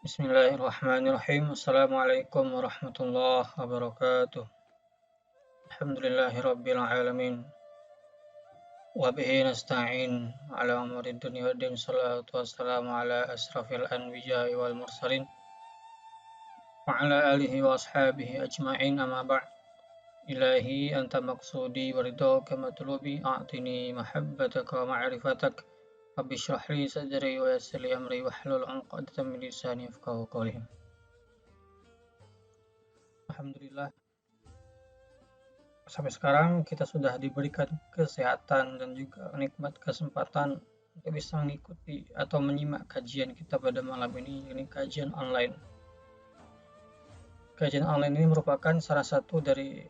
Bismillahirrahmanirrahim. Assalamualaikum warahmatullahi wabarakatuh. Alhamdulillahirabbil alamin. Wa bihi nasta'in ala umuri dunya waddin. Shalatu wassalamu ala asrafil anbiya'i wal mursalin wa ala alihi wa ashabihi ajma'in, amma ba'd. Ilahi anta maqsudi wa ridhaka matlubi, a'tini mahabbataka wa ma'rifatak. Rabbi shrah li sadri wa yassir li amri wahlul 'uqdatam min lisani yafqahu qawli. Alhamdulillah, sampai sekarang kita sudah diberikan kesehatan dan juga nikmat kesempatan untuk bisa mengikuti atau menyimak kajian kita pada malam ini kajian online. Kajian online ini merupakan salah satu dari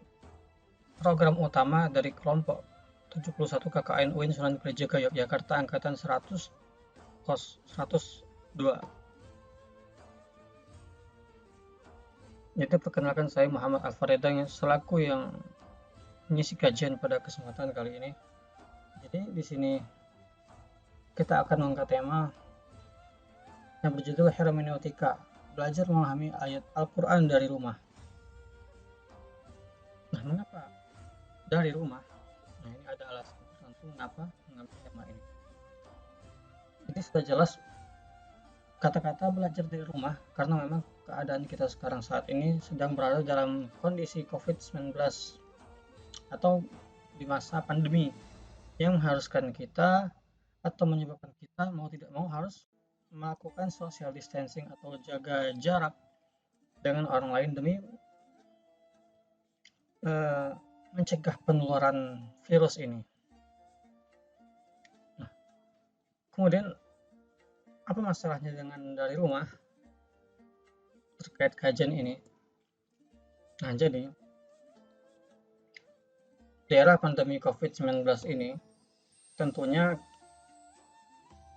program utama dari kelompok 71 KKN UIN Sunan Kalijaga Yogyakarta angkatan 100 kos 102. Jadi perkenalkan, saya Muhammad Alfaredang yang selaku yang mengisi kajian pada kesempatan kali ini. Jadi di sini kita akan mengangkat tema yang berjudul hermeneutika, belajar memahami ayat Al-Quran dari rumah. Nah, mengapa dari rumah? Nah, ini ada alasan tertentu mengapa mengambil tema ini. Jadi sudah jelas kata-kata belajar dari rumah karena memang keadaan kita sekarang saat ini sedang berada dalam kondisi COVID-19 atau di masa pandemi yang mengharuskan kita atau menyebabkan kita mau tidak mau harus melakukan social distancing atau jaga jarak dengan orang lain demi mencegah penularan virus ini. Nah, kemudian apa masalahnya dengan dari rumah terkait kajian ini? Nah, jadi di era pandemi COVID-19 ini tentunya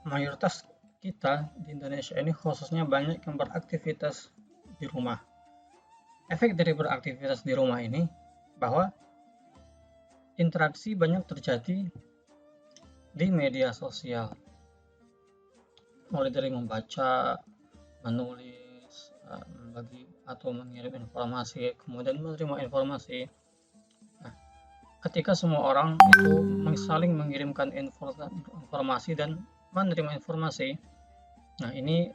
mayoritas kita di Indonesia ini khususnya banyak yang beraktivitas di rumah. Efek dari beraktivitas di rumah ini bahwa interaksi banyak terjadi di media sosial, mulai dari membaca, menulis, membagi atau mengirim informasi, kemudian menerima informasi. Nah, ketika semua orang itu saling mengirimkan informasi dan menerima informasi, nah ini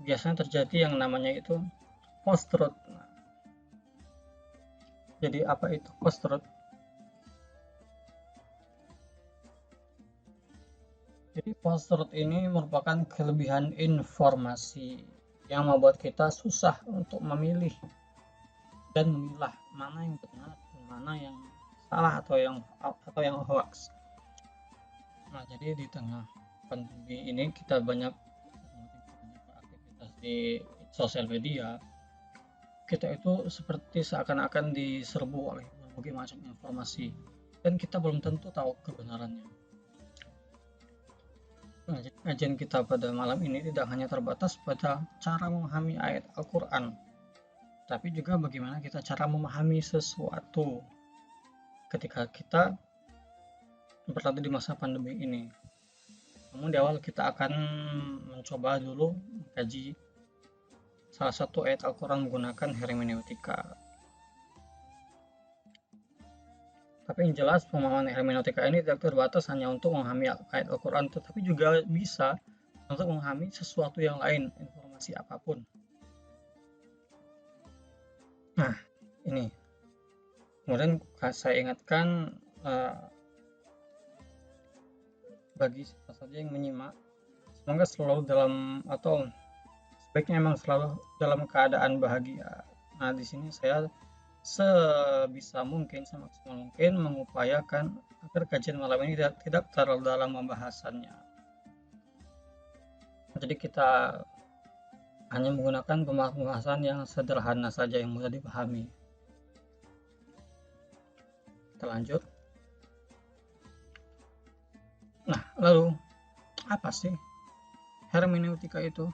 biasanya terjadi yang namanya itu post-truth. Nah, jadi apa itu post-truth? Jadi post-truth ini merupakan kelebihan informasi yang membuat kita susah untuk memilih dan memilah mana yang benar dan mana yang salah atau yang hoax. Nah, jadi di tengah pandemi ini kita banyak beraktivitas di sosial media, kita itu seperti seakan-akan diserbu oleh berbagai macam informasi dan kita belum tentu tahu kebenarannya. Nah, kajian kita pada malam ini tidak hanya terbatas pada cara memahami ayat Al-Quran, tapi juga bagaimana kita cara memahami sesuatu ketika kita berada di masa pandemi ini. Namun di awal kita akan mencoba dulu mengkaji salah satu ayat Al-Quran menggunakan hermeneutika. Tapi yang jelas pemahaman hermeneutika ini tidak terbatas hanya untuk memahami ayat Al-Quran, tetapi juga bisa untuk memahami sesuatu yang lain, informasi apapun. Nah, ini. Kemudian saya ingatkan bagi siapa saja yang menyimak, semoga selalu dalam atau sebaiknya memang selalu dalam keadaan bahagia. Nah, di sini saya sebisa mungkin, semaksimal mungkin mengupayakan agar kajian malam ini tidak terlalu dalam pembahasannya. Jadi kita hanya menggunakan pembahasan yang sederhana saja yang mudah dipahami. Kita lanjut. Nah, lalu apa sih hermeneutika itu?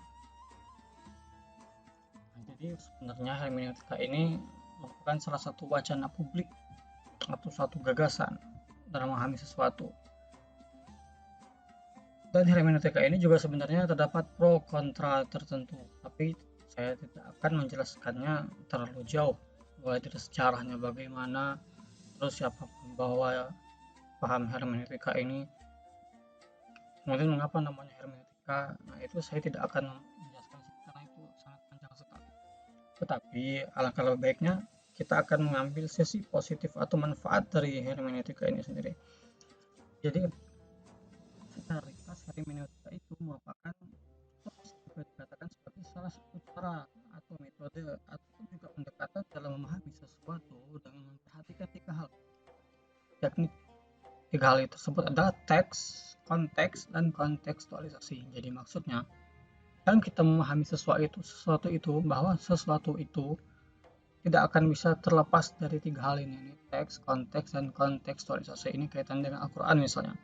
Nah, jadi sebenarnya hermeneutika ini merupakan salah satu wacana publik atau suatu gagasan dalam memahami sesuatu. Dan hermeneutika ini juga sebenarnya terdapat pro kontra tertentu, tapi saya tidak akan menjelaskannya terlalu jauh, mulai dari sejarahnya bagaimana, terus siapa pembawa paham hermeneutika ini, kemudian mengapa namanya hermeneutika. Nah, itu saya tidak akan menjelaskan karena itu sangat panjang sekali. Tetapi alangkah lebih baiknya kita akan mengambil sisi positif atau manfaat dari hermeneutika ini sendiri. Jadi secara ringkas hermeneutika itu merupakan dikatakan sebagai salah satu cara atau metode atau juga pendekatan dalam memahami sesuatu dengan memperhatikan tiga hal, yakni tiga hal itu tersebut adalah teks, konteks, dan kontekstualisasi. Jadi maksudnya dalam kita memahami sesuatu itu bahwa sesuatu itu tidak akan bisa terlepas dari tiga hal ini, teks, konteks, dan kontekstualisasi. Ini kaitan dengan Al-Quran misalnya.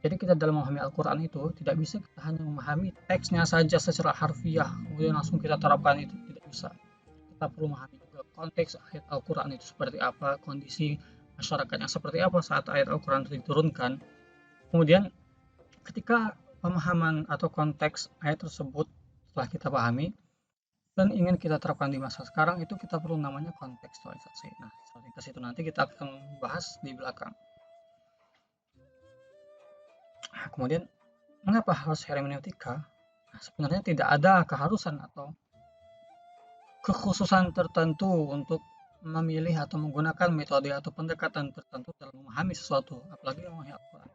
Jadi kita dalam memahami Al-Quran itu tidak bisa kita hanya memahami teksnya saja secara harfiah, kemudian langsung kita terapkan, itu tidak bisa. Kita perlu memahami juga konteks ayat Al-Quran itu seperti apa, kondisi masyarakatnya seperti apa saat ayat Al-Quran itu diturunkan. Kemudian ketika pemahaman atau konteks ayat tersebut telah kita pahami dan ingin kita terapkan di masa sekarang, itu kita perlu namanya kontekstualisasi. Nah, ringkas itu nanti kita akan bahas di belakang. Nah, kemudian mengapa harus hermeneutika? Nah, sebenarnya tidak ada keharusan atau kekhususan tertentu untuk memilih atau menggunakan metode atau pendekatan tertentu dalam memahami sesuatu, apalagi memahami Al-Quran.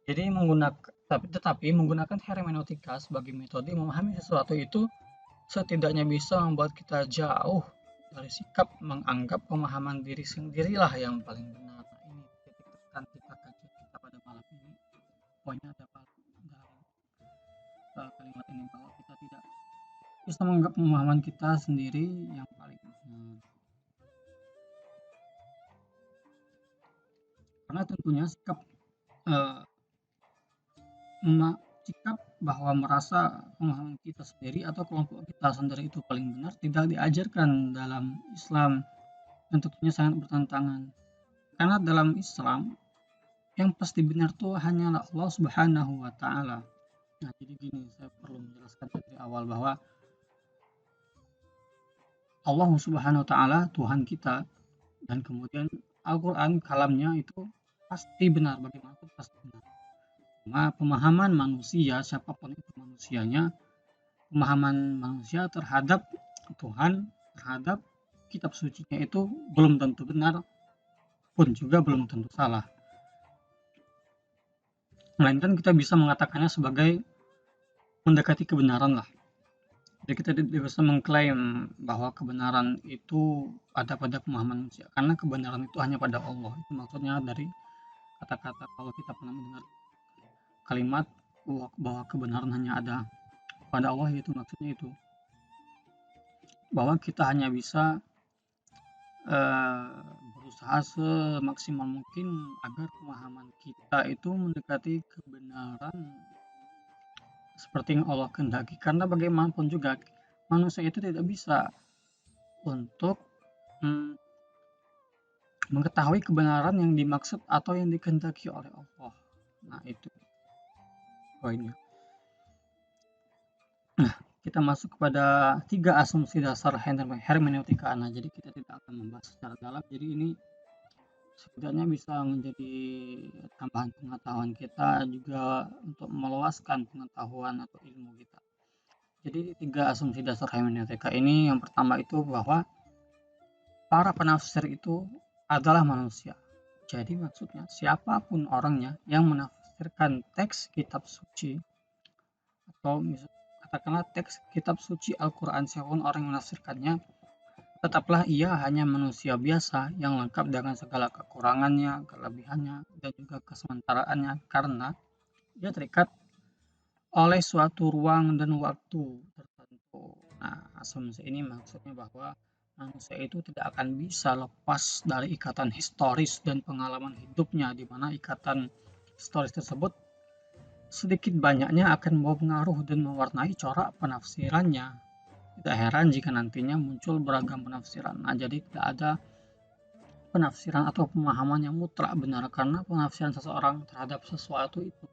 Jadi tetapi menggunakan hermeneutika sebagai metode memahami sesuatu itu setidaknya bisa membuat kita jauh dari sikap menganggap pemahaman diri sendirilah yang paling benar. Nah, ini titik tekan kita kajian kita pada malam ini. Poinnya ada dalam kalimat ini bahwa kita tidak bisa menganggap pemahaman kita sendiri yang paling benar. Karena tentunya sikap bahwa merasa pemahaman kita sendiri atau kelompok kita sendiri itu paling benar tidak diajarkan dalam Islam, dan tentunya sangat bertentangan. Karena dalam Islam yang pasti benar tuh hanyalah Allah Subhanahu wa Ta'ala. Nah, jadi gini, saya perlu menjelaskan dari awal bahwa Allah Subhanahu wa Ta'ala Tuhan kita, dan kemudian Al-Quran kalamnya itu pasti benar, bagaimanapun pasti benar. Cuma pemahaman manusia, siapapun itu manusianya, pemahaman manusia terhadap Tuhan, terhadap kitab sucinya itu belum tentu benar, pun juga belum tentu salah. Melainkan kita bisa mengatakannya sebagai mendekati kebenaran lah. Jadi kita tidak bisa mengklaim bahwa kebenaran itu ada pada pemahaman manusia, karena kebenaran itu hanya pada Allah. Itu maksudnya dari kata-kata kalau kita pernah mendengar kalimat bahwa kebenaran hanya ada pada Allah, itu maksudnya itu bahwa kita hanya bisa berusaha semaksimal mungkin agar pemahaman kita itu mendekati kebenaran seperti yang Allah kehendaki, karena bagaimanapun juga manusia itu tidak bisa untuk mengetahui kebenaran yang dimaksud atau yang dikehendaki oleh Allah. Nah, itu poinnya. Nah, kita masuk kepada 3 asumsi dasar hermeneutika. Nah, jadi kita tidak akan membahas secara dalam. Jadi ini setidaknya bisa menjadi tambahan pengetahuan kita juga untuk meluaskan pengetahuan atau ilmu kita. Jadi 3 asumsi dasar hermeneutika ini, yang pertama itu bahwa para penafsir itu adalah manusia. Jadi maksudnya siapapun orangnya yang menafsirkan teks kitab suci, atau katakanlah teks kitab suci Al-Quran, siapapun orang yang menafsirkannya, tetaplah ia hanya manusia biasa yang lengkap dengan segala kekurangannya, kelebihannya, dan juga kesementaraannya, karena dia terikat oleh suatu ruang dan waktu tertentu. Nah, asumsi ini maksudnya bahwa manusia itu tidak akan bisa lepas dari ikatan historis dan pengalaman hidupnya, di mana ikatan historis tersebut sedikit banyaknya akan membawa pengaruh dan mewarnai corak penafsirannya. Tidak heran jika nantinya muncul beragam penafsiran. Nah, jadi tidak ada penafsiran atau pemahaman yang mutlak benar, karena penafsiran seseorang terhadap sesuatu itu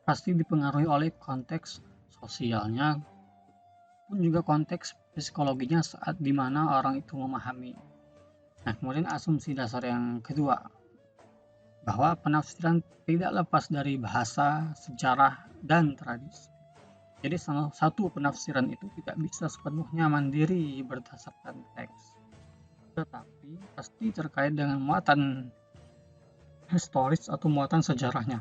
pasti dipengaruhi oleh konteks sosialnya pun juga konteks psikologinya saat dimana orang itu memahami. Nah, kemudian asumsi dasar yang kedua, bahwa penafsiran tidak lepas dari bahasa, sejarah, dan tradisi. Jadi salah satu penafsiran itu tidak bisa sepenuhnya mandiri berdasarkan teks, tetapi pasti terkait dengan muatan historis atau muatan sejarahnya.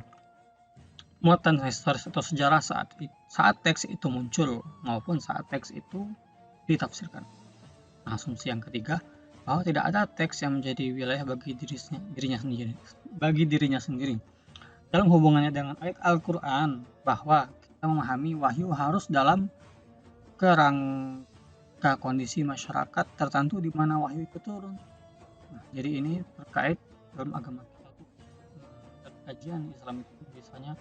Muatan historis atau sejarah saat teks itu muncul maupun saat teks itu ditafsirkan. Asumsi yang ketiga, bahwa tidak ada teks yang menjadi wilayah bagi dirinya sendiri. Dalam hubungannya dengan ayat Al-Quran, bahwa kita memahami wahyu harus dalam kerangka kondisi masyarakat tertentu di mana wahyu itu turun. Nah, jadi ini terkait dalam agama kita tuh, dalam kajian Islam itu biasanya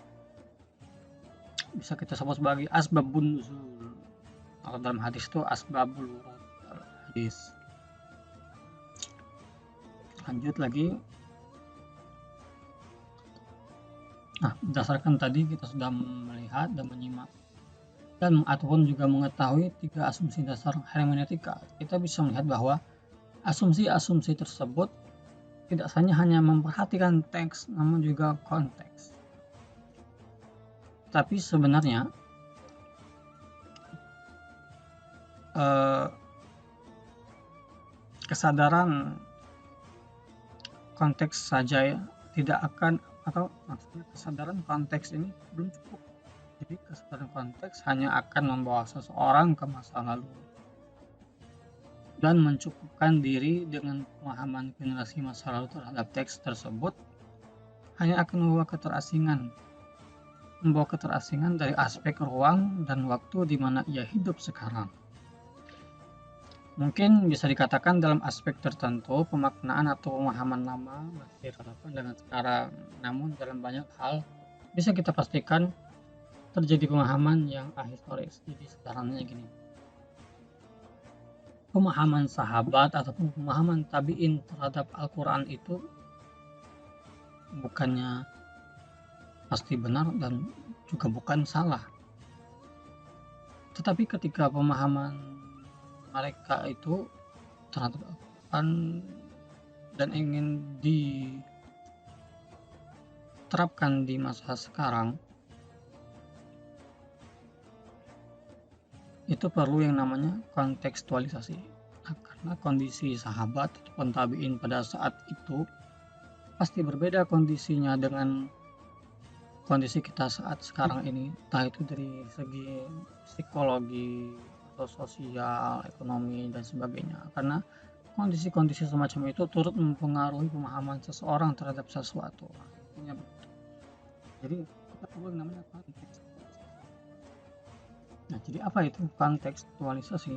bisa kita sebut sebagai asbabun nuzul. Kalau dalam hadis itu asbabul wurud hadis. Lanjut lagi. Nah, berdasarkan tadi kita sudah melihat dan menyimak dan ataupun juga mengetahui 3 asumsi dasar hermeneutika, kita bisa melihat bahwa asumsi-asumsi tersebut tidak hanya memperhatikan teks namun juga konteks. Tapi sebenarnya kesadaran konteks saja ya tidak akan, atau maksudnya kesadaran konteks ini belum cukup. Jadi kesadaran konteks hanya akan membawa seseorang ke masa lalu dan mencukupkan diri dengan pemahaman generasi masa lalu terhadap teks tersebut hanya akan membawa keterasingan dari aspek ruang dan waktu di mana ia hidup sekarang. Mungkin bisa dikatakan dalam aspek tertentu pemaknaan atau pemahaman lama masih relevan dengan sekarang, namun dalam banyak hal bisa kita pastikan terjadi pemahaman yang ahistoris. Jadi sederhananya gini, pemahaman sahabat ataupun pemahaman tabi'in terhadap Al-Quran itu bukannya pasti benar dan juga bukan salah, tetapi ketika pemahaman mereka itu terhadap Al-Quran dan ingin diterapkan di masa sekarang, itu perlu yang namanya kontekstualisasi. Nah, karena kondisi sahabat ataupun tabi'in pada saat itu pasti berbeda kondisinya dengan kondisi kita saat sekarang ini, entah itu dari segi psikologi atau sosial, ekonomi, dan sebagainya. Karena kondisi-kondisi semacam itu turut mempengaruhi pemahaman seseorang terhadap sesuatu. Intinya begitu. Jadi kita perlu yang namanya konteks. Nah, jadi apa itu kontekstualisasi?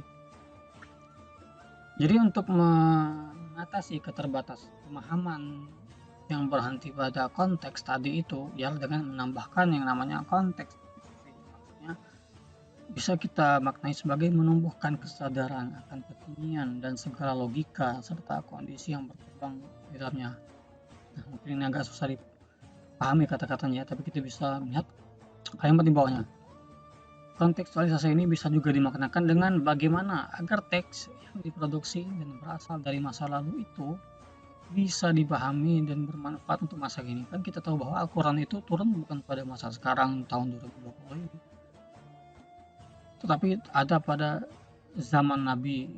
Jadi untuk mengatasi keterbatasan pemahaman yang berhenti pada konteks tadi itu, ialah dengan menambahkan yang namanya konteks. Maksudnya bisa kita maknai sebagai menumbuhkan kesadaran akan ketinggian dan segala logika serta kondisi yang berkembang di dalamnya. Nah, mungkin ini agak susah dipahami kata-katanya, tapi kita bisa melihat kalimat di bawahnya. Kontekstualisasi ini bisa juga dimaknakan dengan bagaimana agar teks yang diproduksi dan berasal dari masa lalu itu bisa dipahami dan bermanfaat untuk masa kini. Kan kita tahu bahwa Al-Quran itu turun bukan pada masa sekarang tahun 2020 ini, tetapi ada pada zaman Nabi.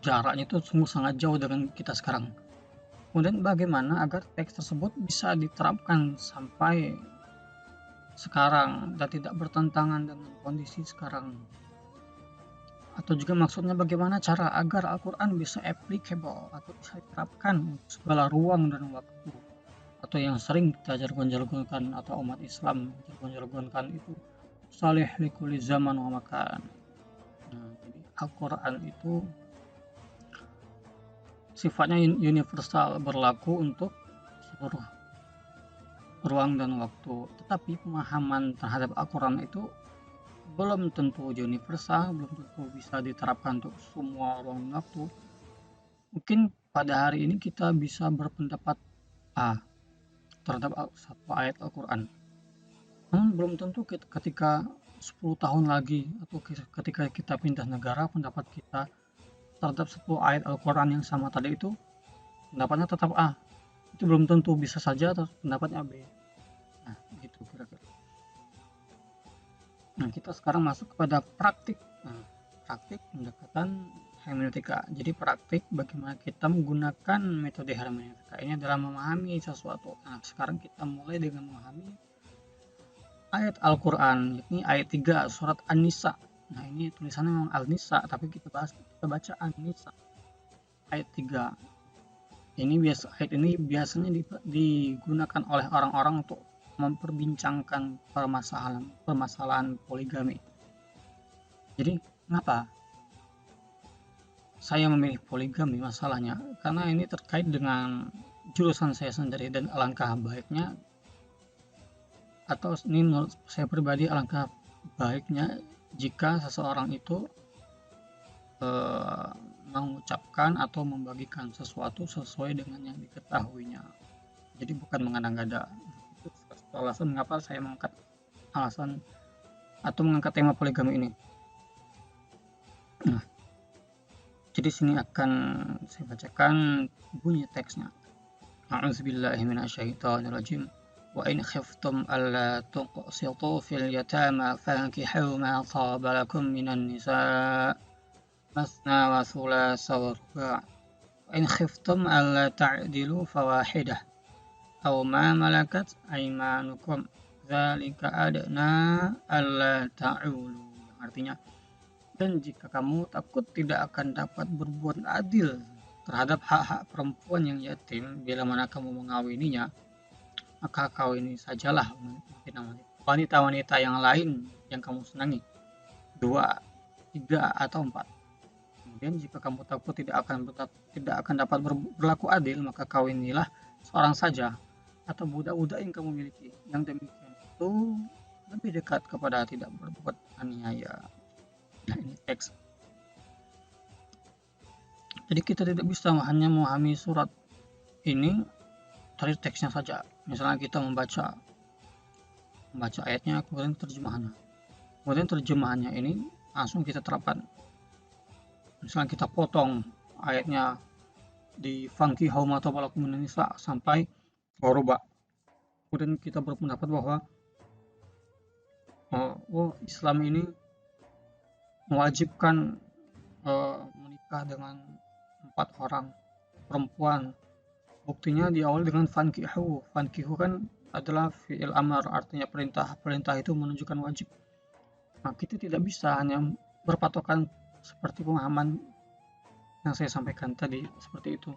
Jaraknya itu sungguh sangat jauh dengan kita sekarang. Kemudian bagaimana agar teks tersebut bisa diterapkan sampai sekarang dan tidak bertentangan dengan kondisi sekarang, atau juga maksudnya bagaimana cara agar Al-Quran bisa applicable atau bisa diterapkan untuk segala ruang dan waktu, atau yang sering kita jargon-jargonkan atau umat Islam jargon-jargonkan itu salih likuli zaman wa makan. Nah, jadi Al-Quran itu sifatnya universal, berlaku untuk seluruh ruang dan waktu, tetapi pemahaman terhadap Al-Quran itu belum tentu universal, belum tentu bisa diterapkan untuk semua ruang dan waktu. Mungkin pada hari ini kita bisa berpendapat A, terhadap satu ayat Al-Quran. Namun belum tentu ketika 10 tahun lagi atau ketika kita pindah negara, pendapat kita terhadap satu ayat Al-Quran yang sama tadi itu pendapatnya tetap A. Itu belum tentu, bisa saja pendapatnya B. Nah, gitu kira-kira. Nah, kita sekarang masuk kepada praktik. Nah, praktik pendekatan hermeneutika. Jadi praktik bagaimana kita menggunakan metode hermeneutika ini dalam memahami sesuatu. Nah, sekarang kita mulai dengan memahami ayat Al-Quran, yakni ayat 3 surat An-Nisa. Nah, ini tulisannya memang Al-Nisa, tapi kita baca An-Nisa. Ayat 3. Ayat ini biasanya digunakan oleh orang-orang untuk memperbincangkan permasalahan poligami. Jadi, kenapa saya memilih poligami masalahnya? Karena ini terkait dengan jurusan saya sendiri dan alangkah baiknya, atau ini menurut saya pribadi, alangkah baiknya jika seseorang itu mengucapkan atau membagikan sesuatu sesuai dengan yang diketahuinya. Jadi bukan mengada-ngada. Itu salah alasan mengapa saya mengangkat alasan atau mengangkat tema poligami ini. Nah, jadi sini akan saya bacakan bunyi teksnya. A'udzubillahi minasyaitonirrajim. Wa in khiftum alla tuqsitu fil yatama fankihu ma taba lakum minan nisa masna wa thulatha wa ruba'. Wa in khiftum alla ta'dilu fawahidah aw ma malakat aymanukum dzalika adna alla ta'ulu. Artinya, dan jika kamu takut tidak akan dapat berbuat adil terhadap hak-hak perempuan yang yatim bila mana kamu mengawininya, maka kawini sajalah wanita-wanita yang lain yang kamu senangi, 2, 3, atau 4. Kemudian jika kamu takut tidak akan dapat berlaku adil, maka kawinilah seorang saja atau budak-budak yang kamu miliki. Yang demikian itu lebih dekat kepada tidak berbuat aniaya. Nah, ini teks. Jadi kita tidak bisa hanya memahami surat ini dari teksnya saja. Misalnya kita membaca ayatnya, kemudian terjemahannya ini langsung kita terapkan. Misalnya kita potong ayatnya di fankihu ma taba lakum minan nisa sampai waruba. Kemudian kita berpendapat bahwa Islam ini mewajibkan menikah dengan 4 orang perempuan. Buktinya diawali dengan fankihu. Fankihu kan adalah fi'il amar, artinya perintah. Perintah itu menunjukkan wajib. Nah, kita tidak bisa hanya berpatokan seperti pemahaman yang saya sampaikan tadi, seperti itu.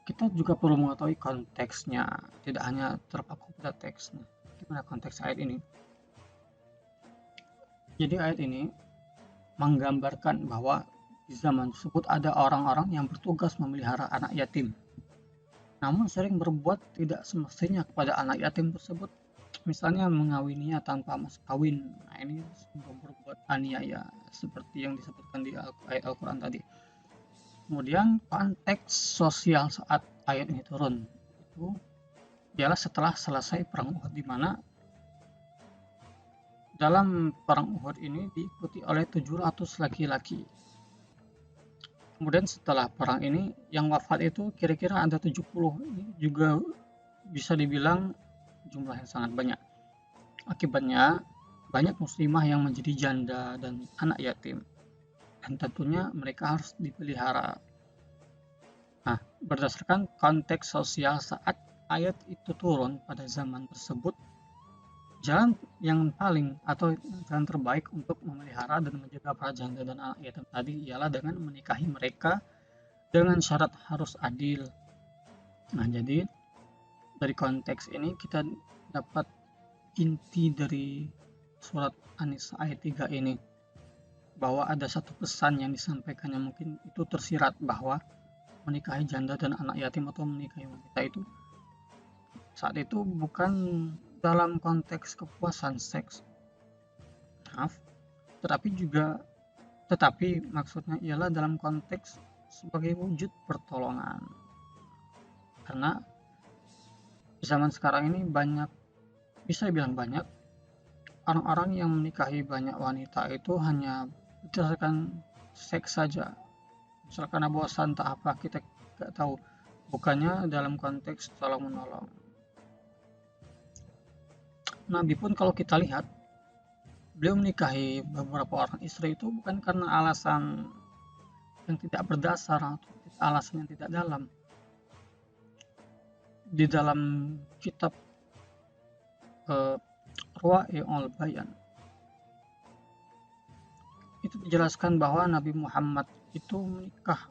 Kita juga perlu mengetahui konteksnya, tidak hanya terpaku pada teksnya. Gimana konteks ayat ini? Jadi ayat ini menggambarkan bahwa di zaman tersebut ada orang-orang yang bertugas memelihara anak yatim, namun sering berbuat tidak semestinya kepada anak yatim tersebut, misalnya mengawininya tanpa mas kawin. Nah, ini berbuat aniaya seperti yang disebutkan di ayat Al-Quran tadi. Kemudian konteks sosial saat ayat ini turun itu ialah setelah selesai perang Uhud, di mana dalam perang Uhud ini diikuti oleh 700 laki-laki. Kemudian setelah perang ini yang wafat itu kira-kira ada 70. Ini juga bisa dibilang jumlah yang sangat banyak. Akibatnya banyak muslimah yang menjadi janda dan anak yatim, dan tentunya mereka harus dipelihara. Nah, berdasarkan konteks sosial saat ayat itu turun pada zaman tersebut, jalan yang paling atau jalan terbaik untuk memelihara dan menjaga para janda dan anak yatim tadi ialah dengan menikahi mereka dengan syarat harus adil. Nah, jadi dari konteks ini kita dapat inti dari surat An-Nisa ayat 3 ini, bahwa ada satu pesan yang disampaikan yang mungkin itu tersirat, bahwa menikahi janda dan anak yatim atau menikahi wanita itu saat itu bukan dalam konteks kepuasan seks, tetapi maksudnya ialah dalam konteks sebagai wujud pertolongan. Karena zaman sekarang ini banyak, bisa dibilang banyak, orang-orang yang menikahi banyak wanita itu hanya berdasarkan seks saja. Misal karena bosan tak apa, kita nggak tahu. Bukannya dalam konteks tolong menolong. Nabi pun kalau kita lihat, beliau menikahi beberapa orang istri itu bukan karena alasan yang tidak berdasar atau alasan yang tidak dalam. Di dalam kitab Ruwai'ul Bayan itu dijelaskan bahwa Nabi Muhammad itu menikah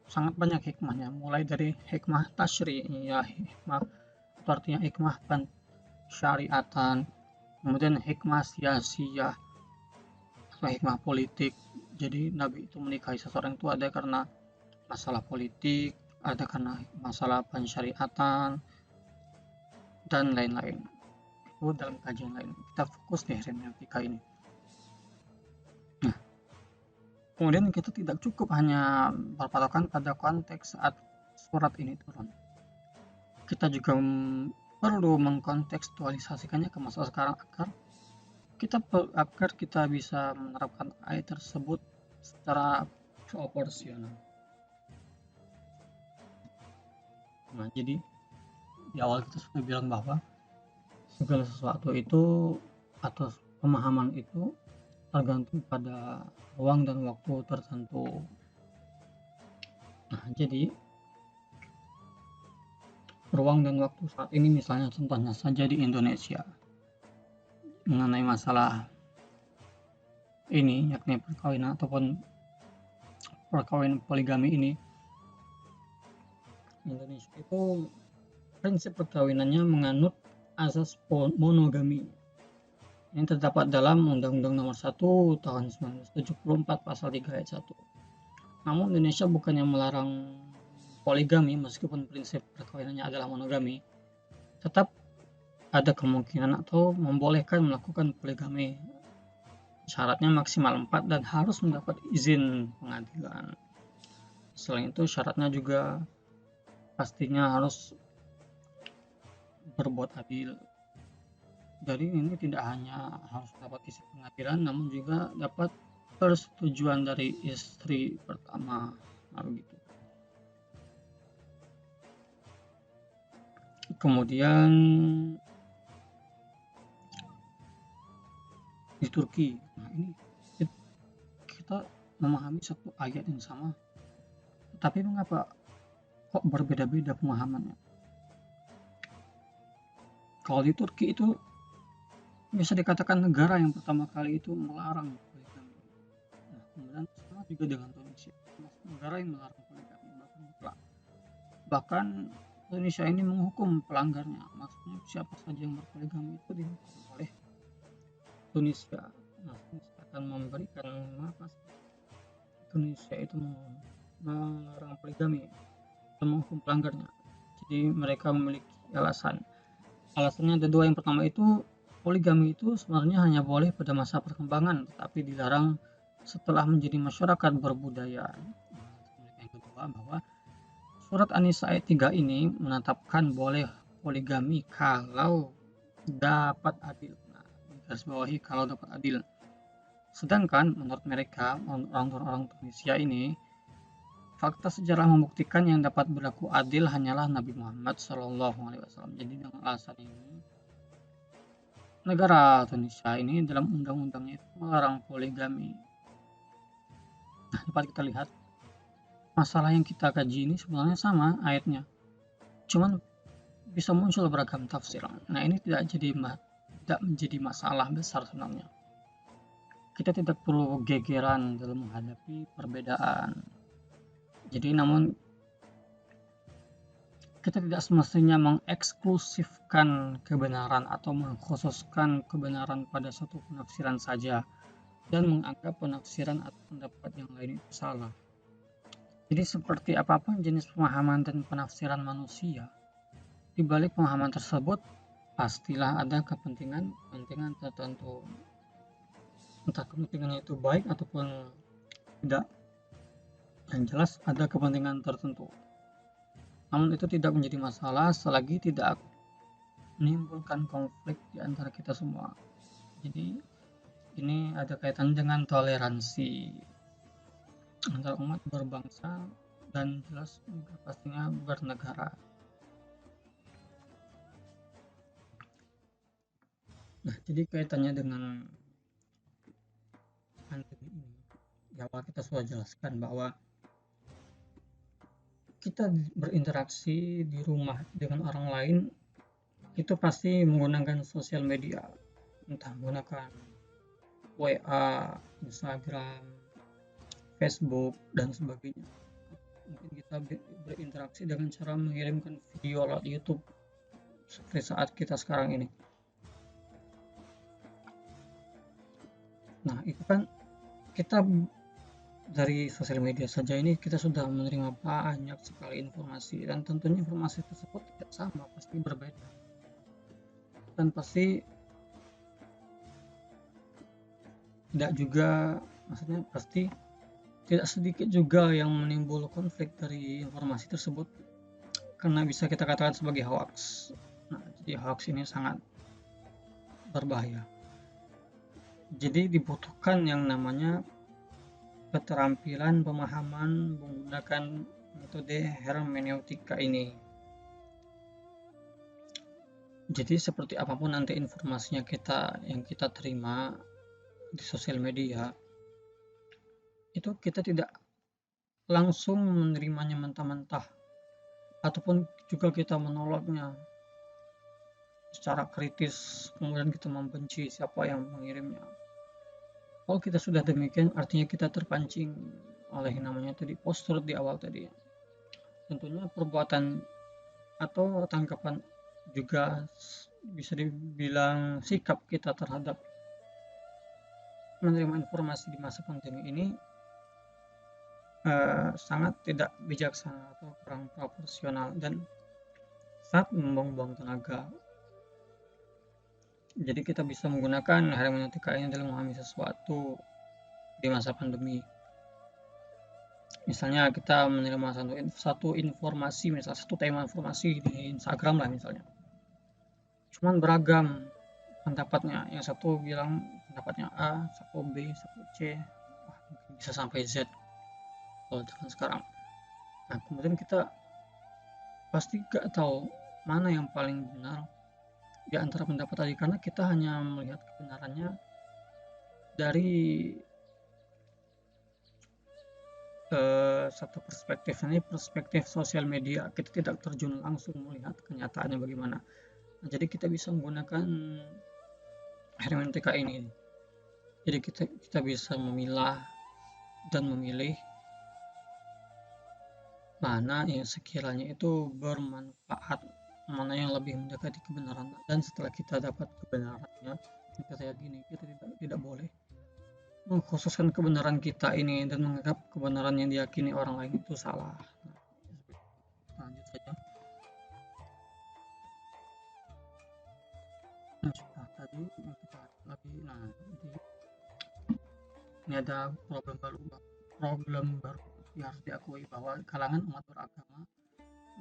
sangat banyak hikmahnya, mulai dari hikmah tasyri'iyah, hikmah itu artinya hikmah syariatan, kemudian hikmah siasiyah atau hikmah politik. Jadi Nabi itu menikahi seseorang itu ada karena masalah politik, ada karena masalah pensyariatan, dan lain-lain. Itu dalam kajian lain. Kita fokus di hermeneutika ini. Nah, kemudian kita tidak cukup hanya berpatokan pada konteks saat surat ini turun. Kita juga perlu mengkontekstualisasikannya ke masa sekarang agar kita bisa menerapkan ayat tersebut secara proporsional. Nah, jadi di awal kita sudah bilang bahwa segala sesuatu itu atau pemahaman itu tergantung pada ruang dan waktu tertentu. Nah, jadi ruang dan waktu saat ini, misalnya contohnya saja di Indonesia mengenai masalah ini, yakni perkawinan ataupun perkawinan poligami ini, Indonesia itu prinsip perkawinannya menganut asas monogami. Ini terdapat dalam Undang-Undang Nomor 1 Tahun 1974 Pasal 3 Ayat 1. Namun Indonesia bukannya melarang poligami, meskipun prinsip perkawinannya adalah monogami, tetap ada kemungkinan atau membolehkan melakukan poligami. Syaratnya maksimal 4 dan harus mendapat izin pengadilan. Selain itu syaratnya juga pastinya harus berbuat adil. Jadi ini tidak hanya harus dapat izin pengadilan, namun juga dapat persetujuan dari istri pertama. Nah, begitu. Kemudian di Turki, nah ini kita memahami satu ayat yang sama, tapi mengapa kok berbeda-beda pemahamannya? Kalau di Turki itu bisa dikatakan negara yang pertama kali itu melarang poligami. Nah, kemudian sama juga dengan Indonesia, negara yang melarang poligami, bahkan Indonesia ini menghukum pelanggarnya. Maksudnya siapa saja yang berpoligami itu dihukum oleh Indonesia. Nah, Indonesia akan memberikan Indonesia itu melarang poligami dan menghukum pelanggarnya. Jadi mereka memiliki alasan. Alasannya ada dua. Yang pertama itu poligami itu sebenarnya hanya boleh pada masa perkembangan, tetapi dilarang setelah menjadi masyarakat berbudaya. Yang kedua, bahwa surat An-Nisa ayat 3 ini menetapkan boleh poligami kalau dapat adil. Nah, digarisbawahi kalau dapat adil. Sedangkan menurut mereka, orang-orang Tunisia ini, fakta sejarah membuktikan yang dapat berlaku adil hanyalah Nabi Muhammad SAW. Jadi dengan alasan ini, negara Tunisia ini dalam undang-undangnya itu melarang poligami. Nah, dapat kita lihat masalah yang kita kaji ini sebenarnya sama ayatnya, cuman bisa muncul beragam tafsir. Nah, ini tidak menjadi masalah besar sebenarnya. Kita tidak perlu gegeran dalam menghadapi perbedaan. Jadi namun kita tidak semestinya mengeksklusifkan kebenaran atau mengkhususkan kebenaran pada satu penafsiran saja dan menganggap penafsiran atau pendapat yang lain itu salah. Jadi seperti apapun jenis pemahaman dan penafsiran manusia, di balik pemahaman tersebut pastilah ada kepentingan tertentu. Entah kepentingannya itu baik ataupun tidak, yang jelas ada kepentingan tertentu. Namun itu tidak menjadi masalah selagi tidak menimbulkan konflik di antara kita semua. Jadi ini ada kaitan dengan toleransi antar umat berbangsa dan jelas juga pastinya bernegara. Nah, jadi kaitannya dengan pandemi ini, ya awal kita sudah jelaskan bahwa kita berinteraksi di rumah dengan orang lain itu pasti menggunakan sosial media, entah menggunakan WA, Instagram, Facebook, dan sebagainya. Mungkin kita berinteraksi dengan cara mengirimkan video lewat YouTube seperti saat kita sekarang ini. Nah, itu kan kita dari sosial media saja ini kita sudah menerima banyak sekali informasi, dan tentunya informasi tersebut tidak sama, pasti berbeda. Dan pasti tidak juga, maksudnya pasti tidak sedikit juga yang menimbul konflik dari informasi tersebut karena bisa kita katakan sebagai hoax. Nah, jadi hoax ini sangat berbahaya. Jadi dibutuhkan yang namanya keterampilan pemahaman menggunakan metode hermeneutika ini. Jadi seperti apapun nanti informasinya yang kita terima di sosial media, itu kita tidak langsung menerimanya mentah-mentah, ataupun juga kita menolaknya secara kritis, kemudian kita membenci siapa yang mengirimnya. Kalau kita sudah demikian, artinya kita terpancing oleh namanya tadi post-truth di awal tadi. Tentunya perbuatan atau tanggapan juga bisa dibilang sikap kita terhadap menerima informasi di masa pandemi ini sangat tidak bijaksana atau kurang proporsional dan sangat membuang-buang tenaga. Jadi kita bisa menggunakan hermeneutika ini dalam memahami sesuatu di masa pandemi. Misalnya kita menerima satu informasi, misal satu tema informasi di Instagram lah misalnya, cuman beragam pendapatnya, yang satu bilang pendapatnya A, satu B, satu C, wah, mungkin bisa sampai Z kalau zaman sekarang. Nah, kemudian kita pasti gak tahu mana yang paling benar di antara pendapat tadi, karena kita hanya melihat kebenarannya dari satu perspektif, ini perspektif sosial media. Kita tidak terjun langsung melihat kenyataannya bagaimana. Nah, jadi kita bisa menggunakan hermeneutika ini. Jadi kita bisa memilah dan memilih mana yang sekiranya itu bermanfaat, mana yang lebih mendekati kebenaran. Dan setelah kita dapat kebenarannya, kita yakini kita tidak boleh mengkhususkan kebenaran kita ini dan menganggap kebenaran yang diyakini orang lain itu salah. Lanjut saja. Nah, tadi kita lagi, ini ada problem baru yang harus diakui, bahwa kalangan umat beragama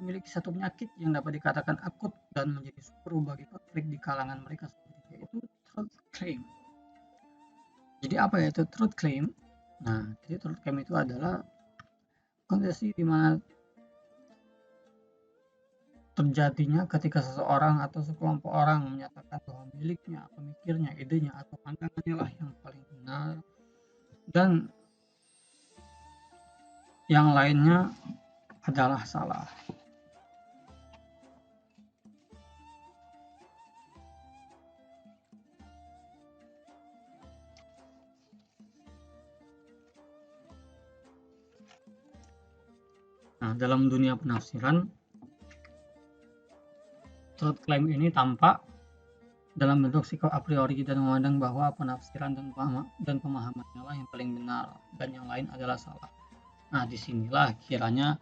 memiliki satu penyakit yang dapat dikatakan akut dan menjadi sumber bagi konflik di kalangan mereka sendiri, yaitu truth claim. Jadi apa itu truth claim? Nah, jadi truth claim itu adalah kondisi di mana terjadinya ketika seseorang atau sekelompok orang menyatakan bahwa miliknya, pemikirnya, idenya, atau pandangannya lah yang paling benar dan yang lainnya adalah salah. Nah, dalam dunia penafsiran, truth claim ini tampak dalam bentuk sikap a priori dan memandang bahwa penafsiran dan pemahamannya lah yang paling benar dan yang lain adalah salah. Nah, disinilah kiranya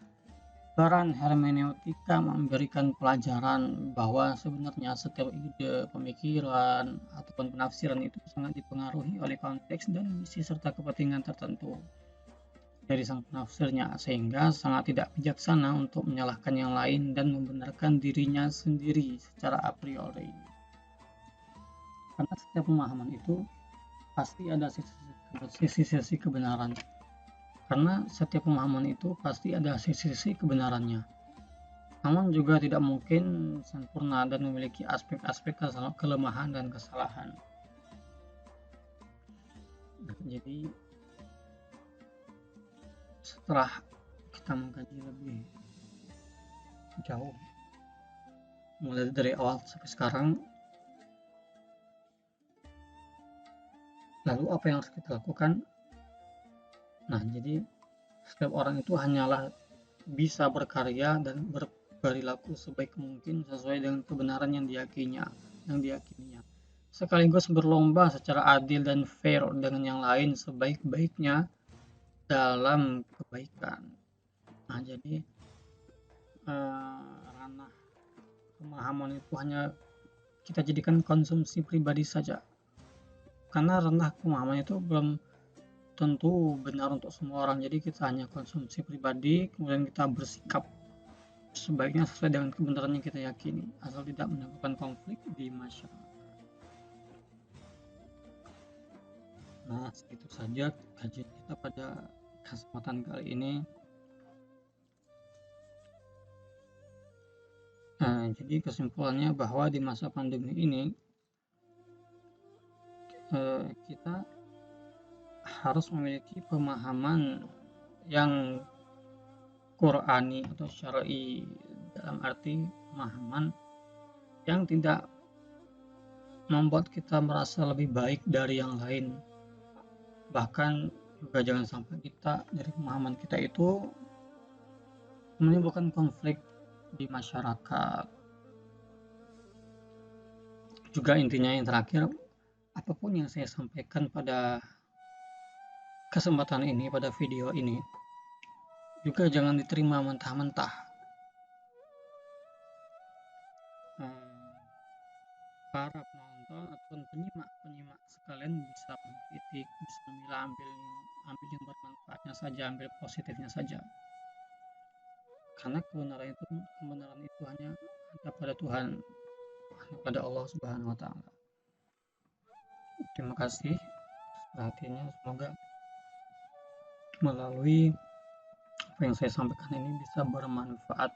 peran hermeneutika memberikan pelajaran bahwa sebenarnya setiap ide, pemikiran, ataupun penafsiran itu sangat dipengaruhi oleh konteks dan misi serta kepentingan tertentu. dari sang penafsirnya, sehingga sangat tidak bijaksana untuk menyalahkan yang lain dan membenarkan dirinya sendiri secara a priori. Karena setiap pemahaman itu pasti ada sisi-sisi kebenaran. Karena setiap pemahaman itu pasti ada sisi-sisi kebenarannya. Namun juga tidak mungkin sempurna dan memiliki aspek-aspek kelemahan dan kesalahan. Jadi setelah kita mengkaji lebih jauh mulai dari awal sampai sekarang, lalu apa yang harus kita lakukan? Nah, jadi setiap orang itu hanyalah bisa berkarya dan berperilaku sebaik mungkin sesuai dengan kebenaran yang diyakininya, sekaligus berlomba secara adil dan fair dengan yang lain sebaik-baiknya dalam kebaikan. Nah, jadi ranah pemahaman itu hanya kita jadikan konsumsi pribadi saja, karena ranah pemahaman itu belum tentu benar untuk semua orang. Jadi kita hanya konsumsi pribadi, kemudian kita bersikap sebaiknya sesuai dengan kebenaran yang kita yakini, asal tidak menimbulkan konflik di masyarakat. Nah, segitu saja kajian kita pada kesempatan kali ini. Nah, jadi kesimpulannya bahwa di masa pandemi ini kita harus memiliki pemahaman yang Qur'ani atau syar'i, dalam arti pemahaman yang tidak membuat kita merasa lebih baik dari yang lain. Bahkan juga jangan sampai kita dari pemahaman kita itu menimbulkan konflik di masyarakat. Juga intinya yang terakhir, apapun yang saya sampaikan pada kesempatan ini, pada video ini, juga jangan diterima mentah-mentah. Para penonton ataupun penyimak sekalian bisa mengkritik, bisa memilah, ambil yang bermanfaatnya saja, ambil positifnya saja. Karena kebenaran itu hanya ada pada Tuhan, hanya pada Allah Subhanahu wa Ta'ala. Terima kasih perhatiannya, semoga melalui apa yang saya sampaikan ini bisa bermanfaat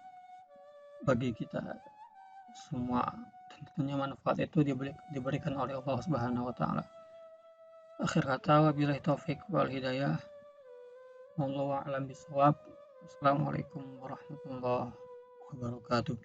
bagi kita semua, dan tentunya manfaat itu diberikan oleh Allah Subhanahu wa Ta'ala. Akhir kata, wabillahi taufik wal hidayah, wallahu a'lam bishawab. Assalamualaikum warahmatullahi wabarakatuh.